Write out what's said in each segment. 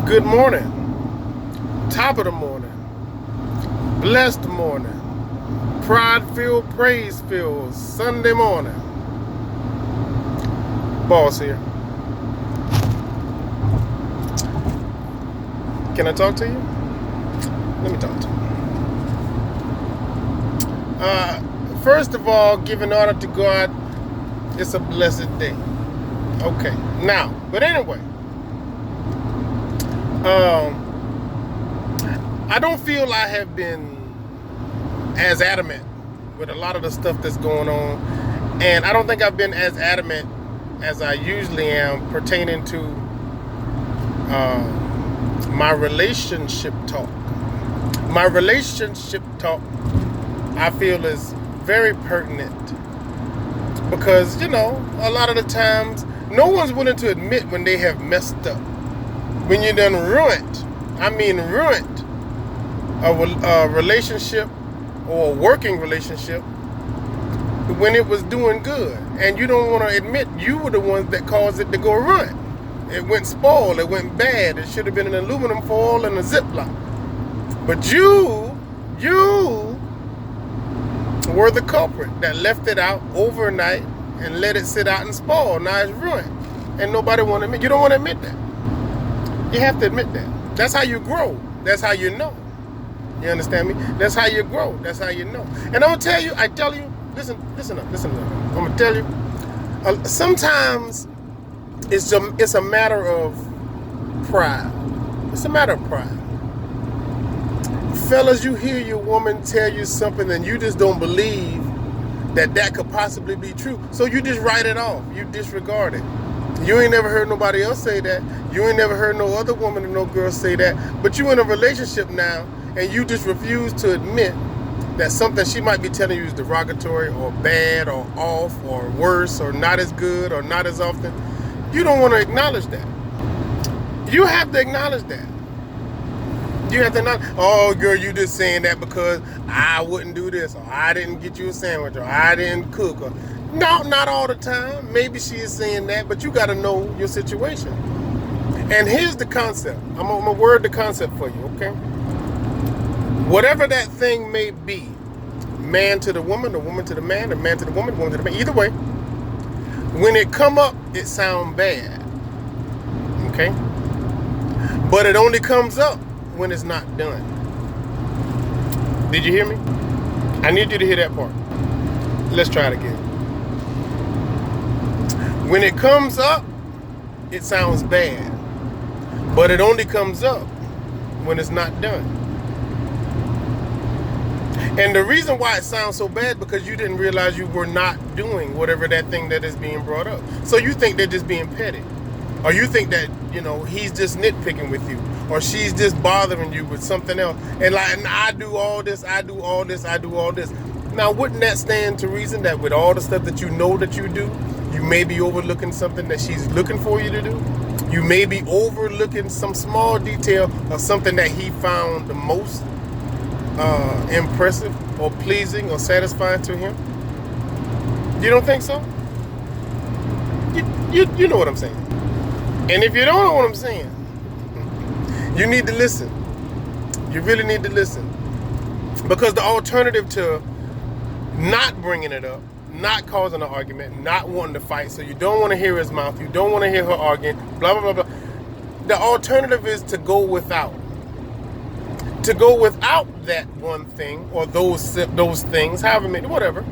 Good morning. Top of the morning. Blessed morning. Pride-filled, praise-filled Sunday morning. Boss here. Can I talk to you? Let me talk to you. First of all, giving honor to God. It's a blessed day. Okay. Now, but anyway. I don't feel I have been as adamant with a lot of the stuff that's going on, and I don't think I've been as adamant as I usually am pertaining to my relationship talk. My relationship talk, I feel, is very pertinent because, a lot of the times no one's willing to admit when they have messed up. When you done ruined a relationship or a working relationship when it was doing good, and you don't want to admit you were the ones that caused it to go ruined. It went spoiled, it went bad, it should have been an aluminum foil and a Ziploc. But you were the culprit that left it out overnight and let it sit out and spoil. Now it's ruined. And nobody want to admit. You don't want to admit that. You have to admit that. That's how you grow. That's how you know. You understand me? That's how you grow. That's how you know. And I'm going to tell you, listen up. I'm going to tell you, sometimes it's a matter of pride. It's a matter of pride. Fellas, you hear your woman tell you something and you just don't believe that could possibly be true. So you just write it off. You disregard it. You ain't never heard nobody else say that. You ain't never heard no other woman or no girl say that. But you in a relationship now, and you just refuse to admit that something she might be telling you is derogatory or bad or off or worse or not as good or not as often. You don't want to acknowledge that. You have to acknowledge that. You have to not, oh girl, you just saying that because I wouldn't do this, or I didn't get you a sandwich, or I didn't cook, or no, not all the time. Maybe she is saying that, but you got to know your situation. And here's the concept. I'm going to word the concept for you, okay? Whatever that thing may be, man to the woman, the woman to the man, the man to the woman, the woman to the man, either way, when it come up, it sound bad, okay? But it only comes up when it's not done. Did you hear me? I need you to hear that part. Let's try it again. When it comes up, it sounds bad, but it only comes up when it's not done. And the reason why it sounds so bad because you didn't realize you were not doing whatever that thing that is being brought up. So you think they're just being petty, or you think that he's just nitpicking with you, or she's just bothering you with something else. And I do all this, I do all this, I do all this. Now, wouldn't that stand to reason that with all the stuff that you know that you do, you may be overlooking something that she's looking for you to do? You may be overlooking some small detail of something that he found the most impressive or pleasing or satisfying to him. You don't think so? You know what I'm saying. And if you don't know what I'm saying, you need to listen. You really need to listen. Because the alternative to not bringing it up, not causing an argument, not wanting to fight, so you don't want to hear his mouth, you don't want to hear her arguing, blah, blah, blah, blah. The alternative is to go without. To go without that one thing or those things, however many, whatever.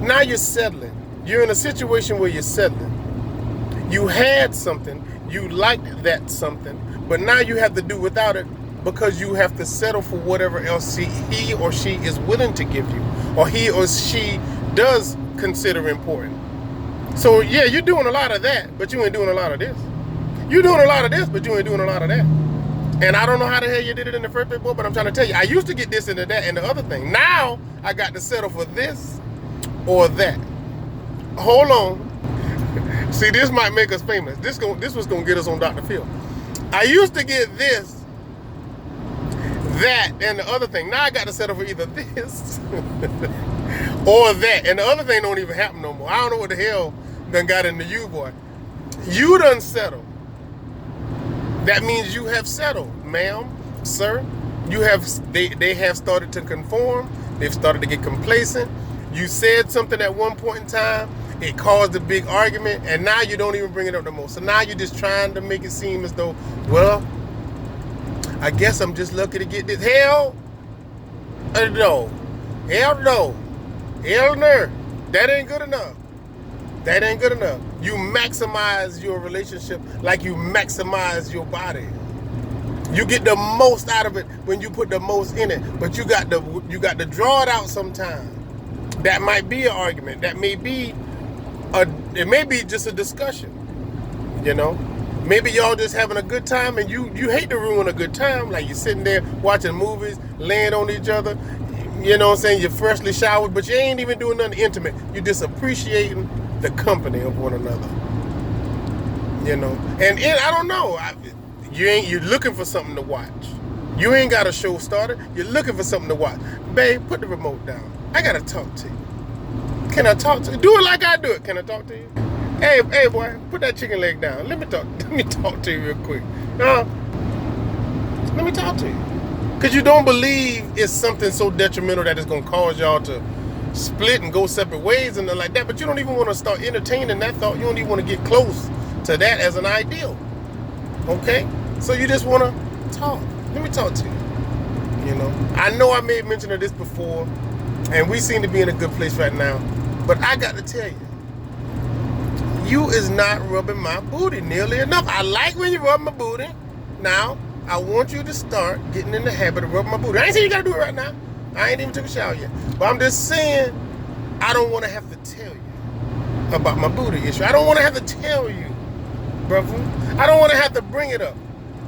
Now you're settling. You're in a situation where you're settling. You had something, you liked that something, but now you have to do without it because you have to settle for whatever else he or she is willing to give you, or he or she does consider important. So yeah, you're doing a lot of that, but you ain't doing a lot of this. You're doing a lot of this, but you ain't doing a lot of that. And I don't know how the hell you did it in the first place, but I'm trying to tell you, I used to get this into that and the other thing. Now I got to settle for this or that. Hold on. See, this might make us famous. This was gonna get us on Dr. Phil. I used to get this, that, and the other thing. Now I got to settle for either this or that. And the other thing don't even happen no more. I don't know what the hell done got into you, boy. You done settled That means you have settled, ma'am, sir. They have started to conform. They've started to get complacent. You said something at one point in time, it caused a big argument, and now you don't even bring it up no more. So now you're just trying to make it seem as though, well, I guess I'm just lucky to get this. Hell no. Hell no. Hell no. That ain't good enough. That ain't good enough. You maximize your relationship like you maximize your body. You get the most out of it when you put the most in it, but you got to draw it out sometime. That might be an argument. That may be it may be just a discussion. You know, maybe y'all just having a good time, and you hate to ruin a good time. Like you're sitting there watching movies, laying on each other. You know what I'm saying? You're freshly showered, but you ain't even doing nothing intimate. You're just appreciating the company of one another. You know, and I don't know. You're looking for something to watch. You ain't got a show started. You're looking for something to watch. Babe, put the remote down. I gotta talk to you. Can I talk to you? Do it like I do it. Can I talk to you? Hey boy, put that chicken leg down. Let me talk to you real quick. Let me talk to you. Because you don't believe it's something so detrimental that it's gonna cause y'all to split and go separate ways and like that, but you don't even want to start entertaining that thought. You don't even want to get close to that as an ideal. Okay? So you just want to talk. Let me talk to you. You know, I know I made mention of this before, and we seem to be in a good place right now, but I got to tell you, you is not rubbing my booty nearly enough. I like when you rub my booty. Now, I want you to start getting in the habit of rubbing my booty. I ain't saying you got to do it right now. I ain't even took a shower yet. But I'm just saying, I don't want to have to tell you about my booty issue. I don't want to have to tell you, brother. I don't want to have to bring it up.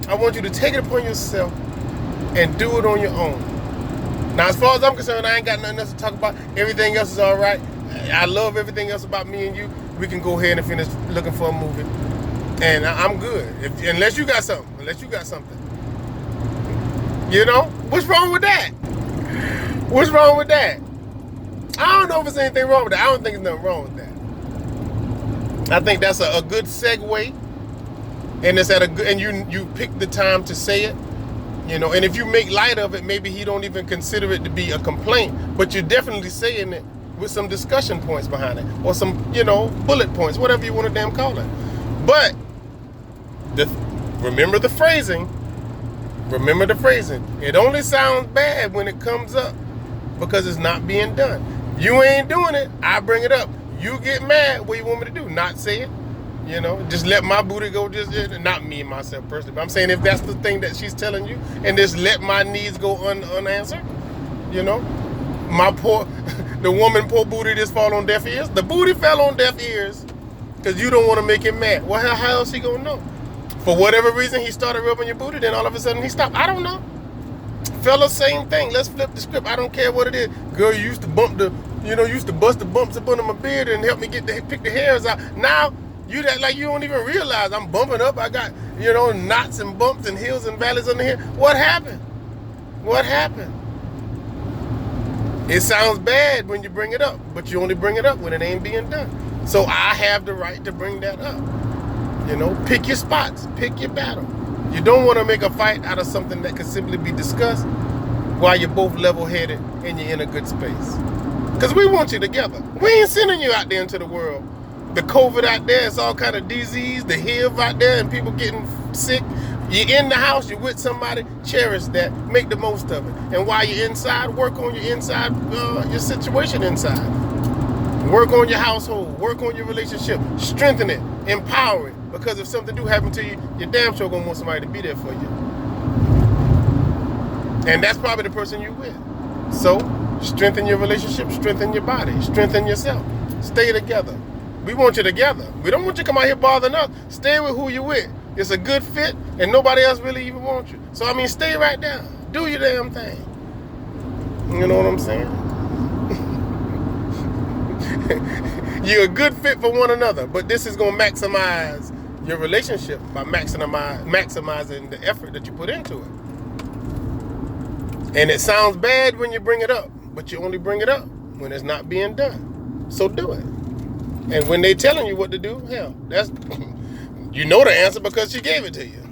I want you to take it upon yourself and do it on your own. Now, as far as I'm concerned, I ain't got nothing else to talk about. Everything else is all right. I love everything else about me and you. We can go ahead and finish looking for a movie. And I'm good. Unless you got something. You know? What's wrong with that? What's wrong with that? I don't know if there's anything wrong with that. I don't think there's nothing wrong with that. I think that's a good segue, and it's at a good, and you pick the time to say it, you know. And if you make light of it, maybe he don't even consider it to be a complaint, but you're definitely saying it with some discussion points behind it, or some, you know, bullet points, whatever you want to damn call it. But remember the phrasing. Remember the phrasing. It only sounds bad when it comes up because it's not being done. You ain't doing it. I bring it up. You get mad. What you want me to do? Not say it? You know, just let my booty go. Just not me and myself personally, but I'm saying if that's the thing that she's telling you, and just let my needs go unanswered. You know, the woman poor booty just fall on deaf ears. The booty fell on deaf ears because you don't want to make him mad. Well, how else he gonna know? For whatever reason, he started rubbing your booty, then all of a sudden he stopped. I don't know. Fellas, same thing. Let's flip the script. I don't care what it is. Girl, you used to bust the bumps up under my beard and help me pick the hairs out. Now, you don't even realize I'm bumping up. I got, knots and bumps and hills and valleys under here. What happened? What happened? It sounds bad when you bring it up, but you only bring it up when it ain't being done. So I have the right to bring that up. Pick your spots, pick your battle. You don't want to make a fight out of something that could simply be discussed while you're both level-headed and you're in a good space. Because we want you together. We ain't sending you out there into the world. The COVID out there, it's all kind of disease, the HIV out there, and people getting sick. You're in the house, you're with somebody, cherish that, make the most of it. And while you're inside, work on your inside, your situation inside. Work on your household, work on your relationship, strengthen it, empower it. Because if something do happen to you, you're damn sure gonna want somebody to be there for you. And that's probably the person you're with. So, strengthen your relationship, strengthen your body, strengthen yourself. Stay together. We want you together. We don't want you to come out here bothering us. Stay with who you're with. It's a good fit, and nobody else really even wants you. So, stay right down. Do your damn thing. You know what I'm saying? You're a good fit for one another, but this is going to maximize your relationship by maximizing the effort that you put into it. And it sounds bad when you bring it up, but you only bring it up when it's not being done. So do it. And when they telling you what to do, hell, you know the answer because she gave it to you.